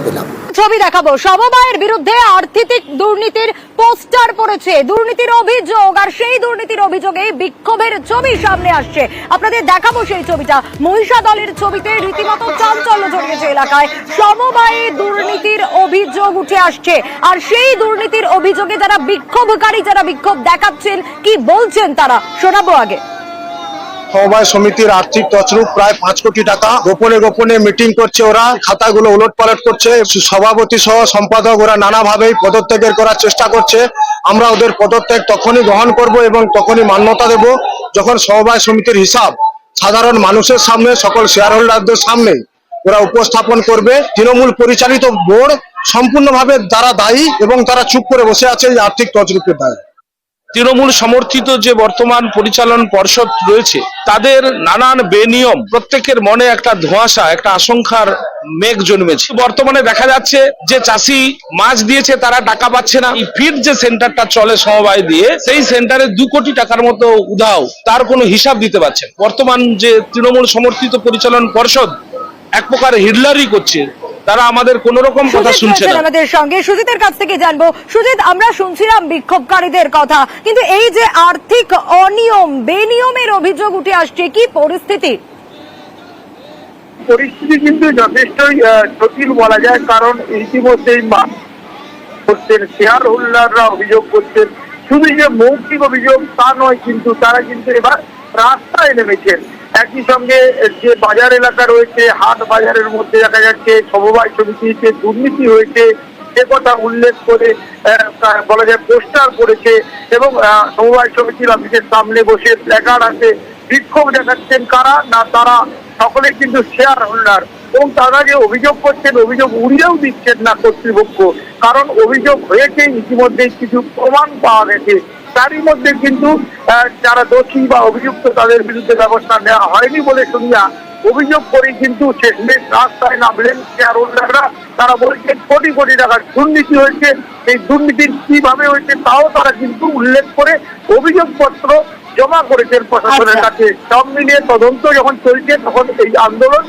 পেলাম। ছবি দেখাবো, সমবায়ের বিরুদ্ধে আর্থিক দুর্নীতির পোস্টার পড়েছে, দুর্নীতির অভিযোগ, আর সেই দুর্নীতির অভিযোগে বিক্ষোভের ছবি সামনে আসছে। আপনাদের দেখাবো সেই ছবিটা। মহিষা দলের ছবিতে রীতিমতো চাঞ্চল্য ছড়িয়েছে এলাকায়। সমবায়ে দুর্নীতির অভিযোগ উঠে আসছে, আর সেই দুর্নীতির অভিযোগে যারা বিক্ষোভকারী, যারা বিক্ষোভ দেখাচ্ছেন, কি বলছেন তারা শোনাবো আগে। সমবায় সমিতির আর্থিক তছরূপ প্রায় 5 কোটি টাকা। গোপনে গোপনে মিটিং করছে, ওরা খাতাগুলো উলটপালট করছে। সভাপতি সহ সম্পাদক ওরা নানাভাবেই পদত্যাগের করার চেষ্টা করছে। আমরা ওদের পদত্যাগ তখনই গ্রহণ করব এবং তখনই মান্যতা দেব যখন সমবায় সমিতির হিসাব সাধারণ মানুষের সামনে, সকল শেয়ার হোল্ডারদের সামনে ওরা উপস্থাপন করবে। তৃণমূল পরিচালিত বোর্ড সম্পূর্ণভাবে তারা দায়ী এবং তারা চুপ করে বসে আছে এই আর্থিক তছরূপের দায়। তৃণমূল সমর্থিত যে বর্তমান পরিচালন পর্ষদ রয়েছে তাদের নানান বেনিয়ম, প্রত্যেকের মনে একটা ধোঁয়াশা, একটা আশঙ্কার মেঘ জন্মেছে। বর্তমানে দেখা যাচ্ছে যে চাষি মাছ দিয়েছে তারা টাকা পাচ্ছে না। ফিড যে সেন্টারটা চলে সমবায় দিয়ে, সেই সেন্টারে 2 কোটি টাকার মতো উধাও, তার কোনো হিসাব দিতে পারছেন। বর্তমান যে তৃণমূল সমর্থিত পরিচালন পর্ষদ এক প্রকার হিডলারি করছে, তারা আমাদের কোন রকম কথা শুনছে না। আমাদের সঙ্গে সুজিতের কাছ থেকে জানবো। সুজিত, আমরা শুনছিলাম বিক্ষোভকারীদের কথা, কিন্তু এই যে আর্থিক অনিয়ম, বেনিয়মের অভিযোগ উঠে আসছে, কি পরিস্থিতি? পরিস্থিতি কিন্তু যথেষ্টই জটিল বলা যায়, কারণ ইতিমধ্যেই শেয়ার হোল্ডাররা অভিযোগ করছেন। শুধু যে মৌখিক অভিযোগ তা নয়, কিন্তু তারা কিন্তু এবার রাস্তায় নেমেছেন। একই সঙ্গে যে বাজার এলাকা রয়েছে, হাট বাজারের মধ্যে দেখা যাচ্ছে সমবায় সমিতিতে দুর্নীতি হয়েছে সে কথা উল্লেখ করে বলা যায় পোস্টার করেছে, এবং সমবায় সমিতির অফিসের সামনে বসে প্ল্যাকার্ড আছে। বিক্ষোভ দেখাচ্ছেন কারা না, তারা সকলে কিন্তু শেয়ার হোল্ডার, এবং তারা যে অভিযোগ করছেন অভিযোগ উড়িয়েও দিচ্ছেন না কর্তৃপক্ষ, কারণ অভিযোগ হয়েছে, ইতিমধ্যে কিছু প্রমাণ পাওয়া গেছে। তারই মধ্যে কিন্তু যারা দোষী বা অভিযুক্ত তাদের বিরুদ্ধে ব্যবস্থা নেওয়া হয়নি বলে শুনিয়া অভিযোগ করে কিন্তু শেষমেশ রাস্তায় নামলেন শেয়ার হোল্ডাররা। তারা বলছেন কোটি কোটি টাকার দুর্নীতি হয়েছে, এই দুর্নীতির কিভাবে হয়েছে তাও তারা কিন্তু উল্লেখ করে অভিযোগপত্র জমা করেছেন প্রশাসনের কাছে। সব মিলিয়ে তদন্ত যখন চলছে তখন এই আন্দোলন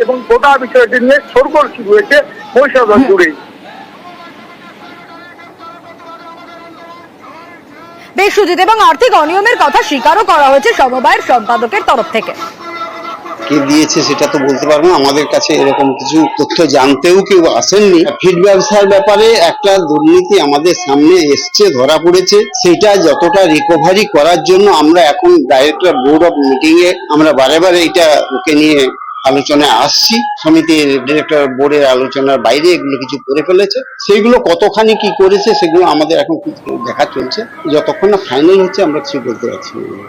এবং গোটা বিষয়টি নিয়ে শোরগোল শুরু হয়েছে মহিষাদল জুড়ে। বেশ সুজিত, এবং আর্থিক অনিয়মের কথা স্বীকারও করা হয়েছে সমবায়ের সম্পাদকের তরফ থেকে। কে দিয়েছে সেটা তো বলতে পারবো না, আমাদের কাছে এরকম কিছু তথ্য জানতেও কেউ আসেননি। ফিড ব্যবসার ব্যাপারে একটা দুর্নীতি আমাদের সামনে এসছে, ধরা পড়েছে। সেটা যতটা রিকভারি করার জন্য আমরা এখন ডাইরেক্টর বোর্ড অফ মিটিং এ আমরা বারে বারে এটা ওকে নিয়ে আলোচনায় আসছি। সমিতির ডিরেক্টর বোর্ডের আলোচনার বাইরে এগুলো কিছু করে ফেলেছে। সেইগুলো কতখানি কি করেছে সেগুলো আমাদের এখন দেখা চলছে, যতক্ষণ না ফাইনাল হচ্ছে আমরা কিছু বলতে পারছি না।